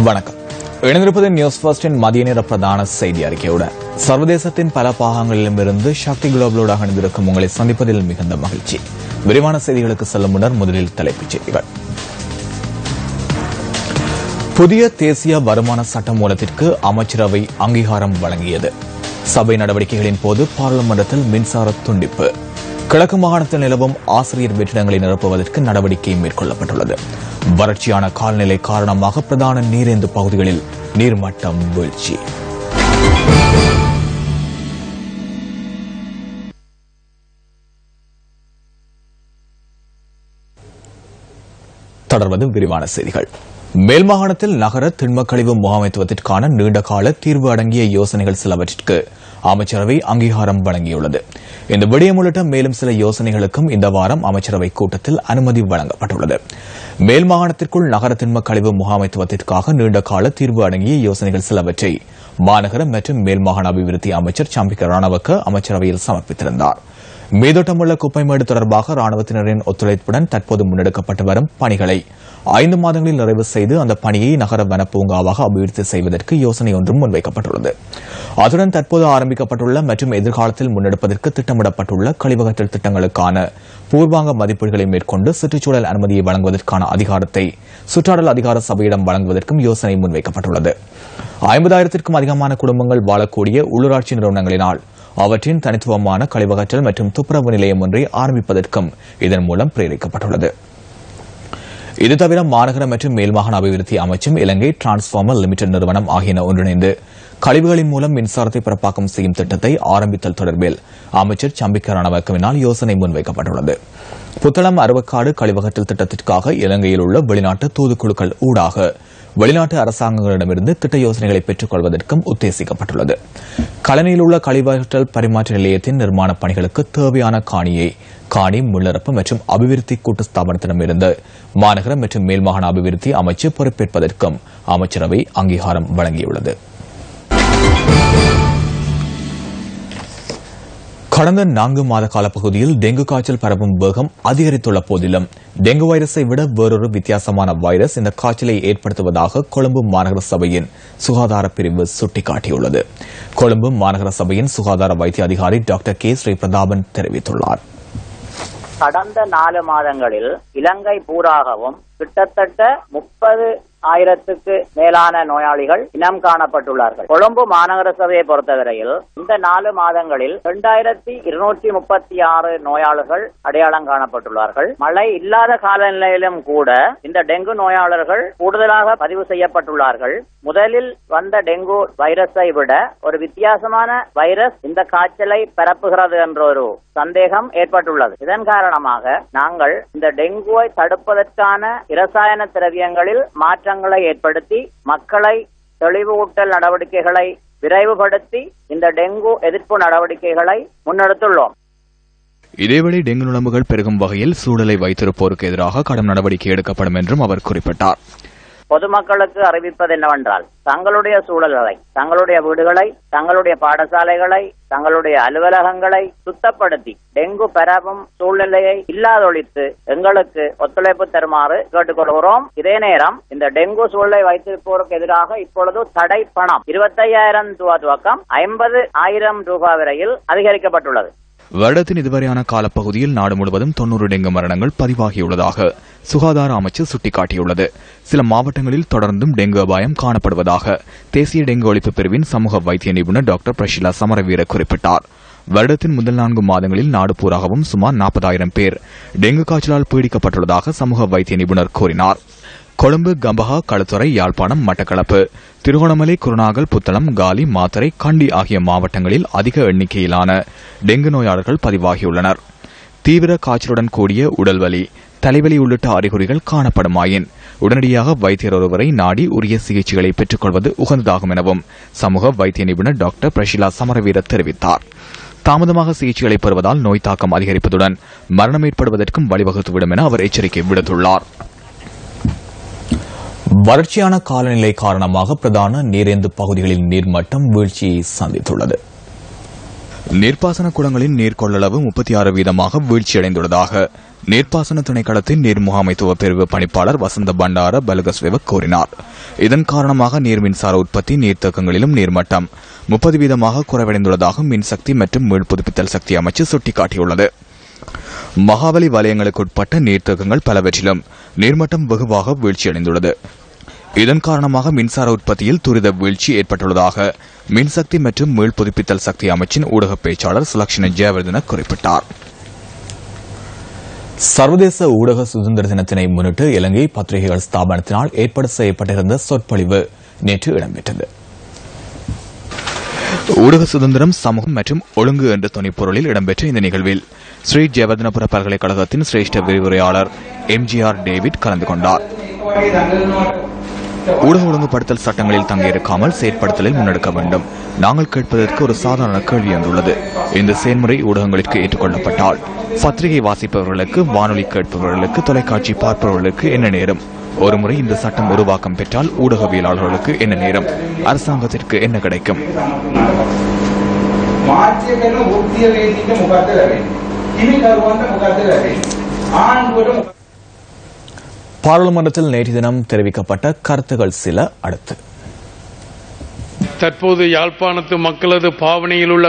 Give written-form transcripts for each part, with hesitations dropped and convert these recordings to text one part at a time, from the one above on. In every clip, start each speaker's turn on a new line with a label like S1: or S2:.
S1: வணக்கம். இணைந்திருப்பது நியூஸ் ஃபர்ஸ்டின் மதிய நேர பிரதான செய்தி அறிக்கையுடன் சர்வதேசத்தின் பல பாகங்களிலும் இருந்து சக்தி குளோபலோடு அணிந்திருக்கும் உங்களை சந்திப்பதில் மிகுந்த மகிழ்ச்சி. விரிவான செய்திகளுக்கு செல்லும் முன்னர் முதலில் தலைப்புச் செய்திகள். புதிய தேசிய வருமான சட்டமூலத்திற்கு அமைச்சரவை அங்கீகாரம் வழங்கியது. சபை நடவடிக்கைகளின் போது பாராளுமன்றத்தில் மின்சார துண்டிப்பு. கிழக்கு மாகாணத்தில் நிலவும் ஆசிரியர் வெற்றிடங்களை நிரப்புவதற்கு நடவடிக்கை மேற்கொள்ளப்பட்டுள்ளது. வறட்சியான காலநிலை காரணமாக பிரதான நீரேந்து பகுதிகளில் நீர்மட்டம் வீழ்ச்சி. தொடர்வது விரிவான செய்திகள். மேல் மாகாணத்தில் நகர திண்மக்கழிவு முகாமைத்துவத்திற்கான நீண்டகால தீர்வு அடங்கிய யோசனைகள் சிலவற்றிற்கு அமைச்சரவை அங்கீகாரம் வழங்கியுள்ளது. இந்த விடயம் உள்ளிட்ட மேலும் சில யோசனைகளுக்கும் இந்த வாரம் அமைச்சரவை கூட்டத்தில் அனுமதி வழங்கப்பட்டுள்ளது. மேல் மாகாணத்திற்குள் நகர திண்மக்கழிவு முகாமைத்துவத்திற்காக நீண்டகால தீர்வு அடங்கிய யோசனைகள் சிலவற்றை மாநகர மற்றும் மேல் மாகாண அபிவிருத்தி அமைச்சர் சம்பிக்க ரணவக்க அமைச்சரவையில் சமர்ப்பித்திருந்தார். மீதோட்டமுள்ள குப்பைமேடு தொடர்பாக ராணுவத்தினரின் ஒத்துழைப்புடன் தற்போது முன்னெடுக்கப்பட்டு வரும் பணிகளை 5 மாதங்களில் நிறைவு செய்து அந்த பணியை நகர வனப்பூங்காவாக அபிவிருத்தி செய்வதற்கு யோசனை ஒன்றும் முன்வைக்கப்பட்டுள்ளது. அதுடன் தற்போது ஆரம்பிக்கப்பட்டுள்ள மற்றும் எதிர்காலத்தில் முன்னெடுப்பதற்கு திட்டமிடப்பட்டுள்ள கழிவகற்றல் திட்டங்களுக்கான பூர்வாங்க மதிப்பீடுகளை மேற்கொண்டு சுற்றுச்சூழல் அனுமதியை வழங்குவதற்கான அதிகாரத்தை சுற்றாடல் அதிகார சபையிடம் வழங்குவதற்கும் யோசனை முன்வைக்கப்பட்டுள்ளது. 50,000க்கும் அதிகமான குடும்பங்கள் வாழக்கூடிய உள்ளூராட்சி நிறுவனங்களினால் அவற்றின் தனித்துவமான கழிவகற்றல் மற்றும் துப்புரவு நிலையம் ஒன்றை ஆரம்பிப்பதற்கும் இதன் மூலம் பிரேரிக்கப்பட்டுள்ளது. இது தவிர மாநகர மற்றும் மேல்மாகாண அபிவிருத்தி அமைச்சும் இலங்கை டிரான்ஸ்பார்மர் லிமிடெட் நிறுவனம் ஆகியன ஒன்றிணைந்து கழிவுகளின் மூலம் மின்சாரத்தை பிறப்பாக்கம் செய்யும் திட்டத்தை ஆரம்பித்தல் தொடர்பில் அமைச்சர் சம்பிக்க ரணவக்கவினால் யோசனை முன்வைக்கப்பட்டுள்ளது. புத்தளம் அருவக்காடு கழிவகற்றல் திட்டத்திற்காக இலங்கையில் உள்ள வெளிநாட்டு தூதுக்குழுக்கள் ஊடாக வெளிநாட்டு அரசாங்கங்களிடமிருந்து திட்ட யோசனைகளை பெற்றுக் கொள்வதற்கும் உத்தேசிக்கப்பட்டுள்ளது. கலனியில் உள்ள கழிவகற்றல் பரிமாற்ற நிலையத்தின் நிர்மாணப் பணிகளுக்கு தேவையான காணி முள்ளரப்பு மற்றும் அபிவிருத்தி கூட்டு ஸ்தாபனத்திடமிருந்து மாநகர மற்றும் மேல்மாகாண அபிவிருத்தி அமைச்சு பொறுப்பேற்பதற்கும் அமைச்சரவை அங்கீகாரம் வழங்கியுள்ளது. கடந்த 4 மாத காலப்பகுதியில் டெங்கு காய்ச்சல் பரவும் வேகம் அதிகரித்துள்ள போதிலும் டெங்கு வைரஸை விட வேறொரு வித்தியாசமான வைரஸ் இந்த காய்ச்சலை ஏற்படுத்துவதாக கொழும்பு மாநகர சபையின் சுகாதார பிரிவு சுட்டிக்காட்டியுள்ளது. கொழும்பு மாநகர சபையின் சுகாதார வைத்திய அதிகாரி டாக்டர் கே ஸ்ரீ பிரதாபன் தெரிவித்துள்ளார்.
S2: கடந்த 4 மாதங்களில் இலங்கை பூராகவும் கிட்டத்தட்ட 30,000க்கு மேலான நோயாளிகள் இனம் காணப்பட்டுள்ளார்கள். கொழும்பு மாநகர சபையை பொறுத்தவரையில் இந்த 4 மாதங்களில் 2236 நோயாளர்கள் அடையாளம் காணப்பட்டுள்ளார்கள். மழை இல்லாத காலநிலையிலும் கூட இந்த டெங்கு நோயாளர்கள் கூடுதலாக பதிவு செய்யப்பட்டுள்ளார்கள். முதலில் வந்த டெங்கு வைரஸை விட ஒரு வித்தியாசமான வைரஸ் இந்த காய்ச்சலை பரப்புகிறது என்ற ஒரு சந்தேகம் ஏற்பட்டுள்ளது. இதன் காரணமாக நாங்கள் இந்த டெங்குவை தடுப்பதற்கான இரசாயன திரவியங்களில் மாற்றங்களை ஏற்படுத்தி மக்களை தெளிவூட்டல் நடவடிக்கைகளை விரைவுபடுத்தி இந்த டெங்கு எதிர்ப்பு நடவடிக்கைகளை முன்னெடுத்துள்ளோம்.
S1: இதேவேளை டெங்கு நுளம்புகள் பெருகும் வகையில் சூழலை வைத்திருப்போருக்கு எதிராக கடும் நடவடிக்கை எடுக்கப்படும் என்றும் அவர் குறிப்பிட்டார்.
S2: பொதுமக்களுக்கு அறிவிப்பது என்னவென்றால் தங்களுடைய சூழல்களை, தங்களுடைய வீடுகளை, தங்களுடைய பாடசாலைகளை, தங்களுடைய அலுவலகங்களை சுத்தப்படுத்தி டெங்கு பரவும் சூழ்நிலையை இல்லாதொழித்து எங்களுக்கு ஒத்துழைப்பு தருமாறு கேட்டுக்கொள்கிறோம். இதே நேரம் இந்த டெங்கு சூழலை வைத்திருப்போருக்கு எதிராக இப்பொழுது தடை பணம் 25,000 ரூபாய் துவக்கம் 50,000 ரூபாய் வரையில் அதிகரிக்கப்பட்டுள்ளது.
S1: வருடத்தின் இதுவரையான காலப்பகுதியில் நாடு முழுவதும் 90 டெங்கு மரணங்கள் பதிவாகியுள்ளதாக சுகாதார அமைச்சு சுட்டிக்காட்டியுள்ளது. சில மாவட்டங்களில் தொடர்ந்தும் டெங்கு அபாயம் காணப்படுவதாக தேசிய டெங்கு ஒழிப்பு பிரிவின் சமூக வைத்திய நிபுணர் டாக்டர் பிரஷிலா சமரவீர குறிப்பிட்டார். வருடத்தின் முதல் 4 மாதங்களில் நாடு பூராகவும் சுமார் 40,000 பேர் டெங்கு காய்ச்சலால் பீடிக்கப்பட்டுள்ளதாக சமூக வைத்திய நிபுணர் கூறினார். கொழும்பு, கம்பஹா, களுத்துறை, யாழ்ப்பாணம், மட்டக்களப்பு, திருகோணமலை, குருநாகல், புத்தளம், காலி, மாத்தறை, கண்டி ஆகிய மாவட்டங்களில் அதிக எண்ணிக்கையிலான டெங்கு நோயாளர்கள் பதிவாகியுள்ளனர். தீவிர காய்ச்சலுடன் கூடிய உடல்வலி, தலைவலி உள்ளிட்ட அறிகுறிகள் காணப்படுமாயின் உடனடியாக வைத்தியர் ஒருவரை நாடி உரிய சிகிச்சைகளை பெற்றுக் கொள்வது உகந்ததாகும் எனவும் சமூக வைத்திய நிபுணர் டாக்டர் பிரஷிலா சமரவீர தெரிவித்தார். தாமதமாக சிகிச்சைகளை பெறுவதால் நோய் தாக்கம் அதிகரிப்பதுடன் மரணம் ஏற்படுவதற்கும் வழிவகுத்துவிடும் என அவர் எச்சரிக்கை விடுத்துள்ளார். வறட்சியான காலநிலை காரணமாக பிரதான நீரேந்து பகுதிகளின் நீர்மட்டம் வீழ்ச்சியை சந்தித்துள்ளது. நீர்ப்பாசன குளங்களின் நீர் கொள்ளளவு 36% வீழ்ச்சியடைந்துள்ளதாக நீர்ப்பாசன திணைக்களத்தின் நீர் முகாமைத்துவ பிரிவு பணிப்பாளர் வசந்த பண்டார பலகஸ்வேவ கூறினார். இதன் காரணமாக நீர் மின்சார உற்பத்தி, நீர்த்தேக்கங்களிலும் நீர்மட்டம் 30% குறைவடைந்துள்ளதாக மின்சக்தி மற்றும் மீள்புதுப்பித்தல் சக்தி அமைச்சு சுட்டிக்காட்டியுள்ளது. மகாவலி வலயங்களுக்குட்பட்ட நீர்த்தேக்கங்கள் பலவற்றிலும் நீர்மட்டம் வெகுவாக வீழ்ச்சியடைந்துள்ளது. இதன் காரணமாக மின்சார உற்பத்தியில் துரித வீழ்ச்சி ஏற்பட்டுள்ளதாக மின்சக்தி மற்றும் மீள்புதுப்பித்தல் சக்தி அமைச்சின் ஊடக பேச்சாளர் சுலக்ஷன ஜெயவர்தன குறிப்பிட்டார். சர்வதேச ஊடக சுதந்திர தினத்தினை முன்னிட்டு இலங்கை பத்திரிகைகள் ஸ்தாபனத்தினால் ஏற்பாடு செய்யப்பட்டிருந்த சொற்பொழிவு நேற்று இடம்பெற்றது. ஊடக சுதந்திரம், சமூகம் மற்றும் ஒழுங்கு என்ற துணைப்பொருளில் இடம்பெற்ற இந்த நிகழ்வில் ஸ்ரீ ஜெயவர்தனபுர பல்கலைக்கழகத்தின் சிரேஷ்ட விரிவுரையாளர் MGR டேவிட் கலந்து கொண்டார். ஊடக ஒழுங்குபடுத்தல் சட்டங்களில் தங்கியிருக்காமல் செயற்படுத்தலில் முன்னெடுக்க வேண்டும். நாங்கள் கேட்பதற்கு ஒரு சாதாரண கேள்வி என்றுள்ளது. இந்த செயல்முறை ஊடகங்களுக்கு ஏற்றுக்கொள்ளப்பட்டால் பத்திரிகை வாசிப்பவர்களுக்கு, வானொலி கேட்பவர்களுக்கு, தொலைக்காட்சி பார்ப்பவர்களுக்கு என்ன நேரம்? ஒருமுறை இந்த சட்டம் உருவாக்கம் பெற்றால் ஊடகவியலாளர்களுக்கு என்ன நேரம்? அரசாங்கத்திற்கு என்ன கிடைக்கும்? பாராளுமன்றத்தில் நேற்று தினம் தெரிவிக்கப்பட்ட கருத்துகள் சில அடுத்து.
S3: தற்போது யாழ்ப்பாணத்து மக்களது பாவனையில் உள்ள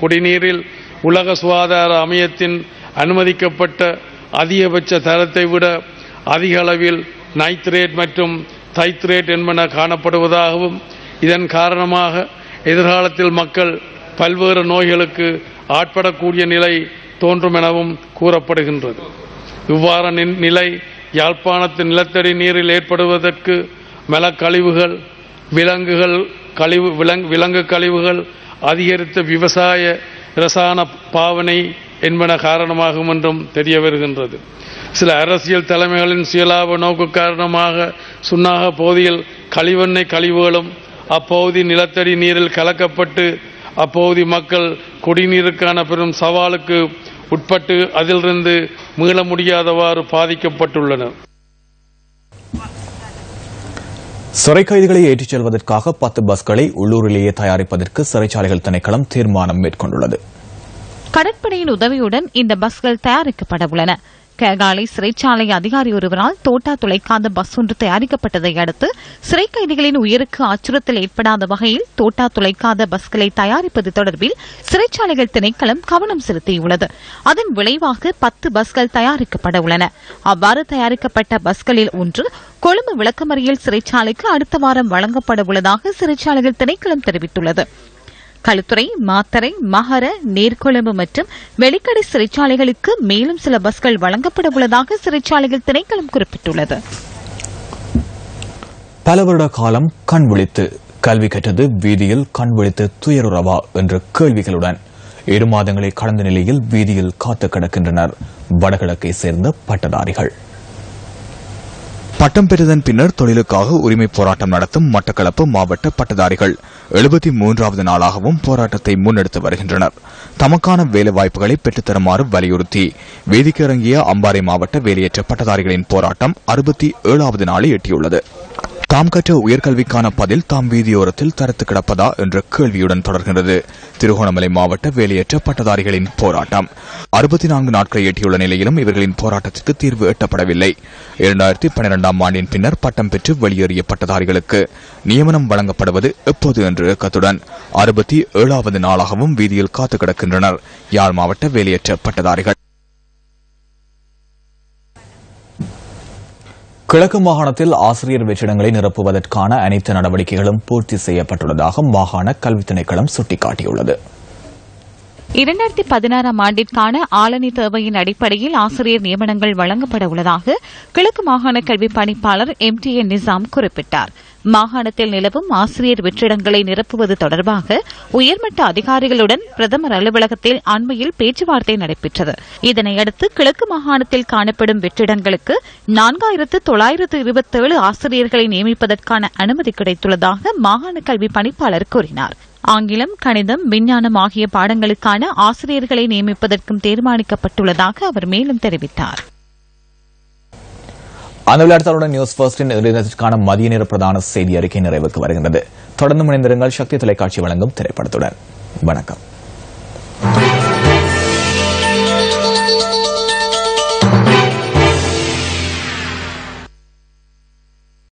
S3: குடிநீரில் உலக சுகாதார அமையத்தின் அனுமதிக்கப்பட்ட அதிகபட்ச தரத்தை விட அதிக அளவில் நைட்ரேட் மற்றும் தைத்ரேட் என்பன காணப்படுவதாகவும், இதன் காரணமாக எதிர்காலத்தில் மக்கள் பல்வேறு நோய்களுக்கு ஆட்படக்கூடிய நிலை தோன்றும் எனவும் கூறப்படுகின்றது. இவ்வாறான நிலை யாழ்ப்பாணத்து நிலத்தடி நீரில் ஏற்படுவதற்கு மலக்கழிவுகள், விலங்கு கழிவுகள், அதிகரித்த விவசாய இரசாயன பாவனை என்பன காரணமாகும் என்றும் தெரிய வருகின்றது. சில அரசியல் தலைமைகளின் சுயலாப நோக்கு காரணமாக சுன்னாக பகுதியில் கழிவெண்ணெய் கழிவுகளும் அப்பகுதி நிலத்தடி நீரில் கலக்கப்பட்டு அப்பகுதி மக்கள் குடிநீருக்கான பெரும் சவாலுக்கு உட்பட்டு அதிலிருந்து மீள முடியாதவாறு பாதிக்கப்பட்டுள்ளனர்.
S1: சிறை கைதிகளை ஏற்றிச் செல்வதற்காக 10 பஸ்களை உள்ளூரிலேயே தயாரிப்பதற்கு சிறைச்சாலைகள் திணைக்களம் தீர்மானம் மேற்கொண்டுள்ளது.
S4: கடற்படையின் உதவியுடன் இந்த பஸ்கள் தயாரிக்கப்பட உள்ளன. கேகாலை சிறைச்சாலை அதிகாரி ஒருவரால் தோட்டா துளைக்காத பஸ் ஒன்று தயாரிக்கப்பட்டதை அடுத்து சிறை கைதிகளின் உயிருக்கு அச்சுறுத்தல் ஏற்படாத வகையில் தோட்டா துளைக்காத பஸ்களை தயாரிப்பது தொடர்பில் சிறைச்சாலைகள் திணைக்களம் கவனம் செலுத்தியுள்ளது. அதன் விளைவாக 10 பஸ்கள் தயாரிக்கப்பட உள்ளன. அவ்வாறு தயாரிக்கப்பட்ட பஸ்களில் ஒன்று கொழும்பு விளக்கமறியல் சிறைச்சாலைக்கு அடுத்த வாரம் வழங்கப்பட உள்ளதாக சிறைச்சாலைகள் திணைக்களம் தெரிவித்துள்ளது. களுத்துறை, மாத்தறை, மகர, நீர்கொழும்பு மற்றும் வெளிக்கடை சிறைச்சாலைகளுக்கு மேலும் சில பஸ்கள் வழங்கப்பட உள்ளதாக சிறைச்சாலைகள் திணைக்களம் குறிப்பிட்டுள்ளது.
S1: பல வருட காலம் கண் விழித்து கல்வி கற்றது வீதியில் கண் விழித்து துயருறவா என்ற கேள்விகளுடன் 2 மாதங்களை கடந்த நிலையில் வீதியில் காத்து கிடக்கின்றனர் வடகிழக்கை சேர்ந்த பட்டதாரிகள். பட்டம் பெற்றதன் பின்னர் தொழிலுக்காக உரிமை போராட்டம் நடத்தும் மட்டக்களப்பு மாவட்ட பட்டதாரிகள் 73வது நாளாகவும் போராட்டத்தை முன்னெடுத்து வருகின்றனர். தமக்கான வேலைவாய்ப்புகளை பெற்றுத்தருமாறு வலியுறுத்தி வேதிக்கு இறங்கிய அம்பாறை மாவட்ட வேலையற்ற பட்டதாரிகளின் போராட்டம் 67வது நாளை எட்டியுள்ளது. தாம் கற்ற உயர்கல்விக்கான பதில் தாம் வீதியோரத்தில் தரத்து கிடப்பதா என்ற கேள்வியுடன் தொடர்கிறது திருகோணமலை மாவட்ட வேலையற்ற பட்டதாரிகளின் போராட்டம். 64 நாட்களை எட்டியுள்ள நிலையிலும் இவர்களின் போராட்டத்திற்கு தீர்வு எட்டப்படவில்லை. 2012ஆம் ஆண்டின் பின்னர் பட்டம் பெற்று வெளியேறிய பட்டதாரிகளுக்கு நியமனம் வழங்கப்படுவது எப்போது என்ற இயக்கத்துடன் 67வது நாளாகவும் வீதியில் காத்து கிடக்கின்றனர் யாழ் மாவட்ட வேலையற்ற பட்டதாரிகள். கிழக்கு மாகாணத்தில் ஆசிரியர் வெற்றிடங்களை நிரப்புவதற்கான அனைத்து நடவடிக்கைகளும் பூர்த்தி செய்யப்பட்டுள்ளதாக மாகாண கல்வி திணைக்களம் சுட்டிக்காட்டியுள்ளது.
S4: 2016ஆம் ஆண்டிற்கான ஆளணி தேவையின் அடிப்படையில் ஆசிரியர் நியமனங்கள் வழங்கப்பட உள்ளதாக கிழக்கு மாகாண கல்வி பணிப்பாளர் MTA நிசாம் குறிப்பிட்டார். மாகாணத்தில் நிலவும் ஆசிரியர் வெற்றிடங்களை நிரப்புவது தொடர்பாக உயர்மட்ட அதிகாரிகளுடன் பிரதமர் அலுவலகத்தில் அண்மையில் பேச்சுவார்த்தை நடைபெற்றது. இதனையடுத்து கிழக்கு மாகாணத்தில் காணப்படும் வெற்றிடங்களுக்கு 4927 ஆசிரியர்களை நியமிப்பதற்கான அனுமதி கிடைத்துள்ளதாக மாகாண கல்வி பணிப்பாளர் கூறினார். ஆங்கிலம், கணிதம், விஞ்ஞானம் ஆகிய பாடங்களுக்கான ஆசிரியர்களை நியமிப்பதற்கும் தீர்மானிக்கப்பட்டுள்ளதாக அவர் மேலும் தெரிவித்தார்.
S1: அந்த விளையாட்டுடன் நியூஸ் ஃபர்ஸ்டின் இறுதிக்கான மதிய நேர பிரதான செய்தி அறிக்கை நிறைவுக்கு வருகின்றது. தொடர்ந்து இணைந்திருங்கள் சக்தி தொலைக்காட்சி வழங்கும் திரைப்படத்துடன். வணக்கம்.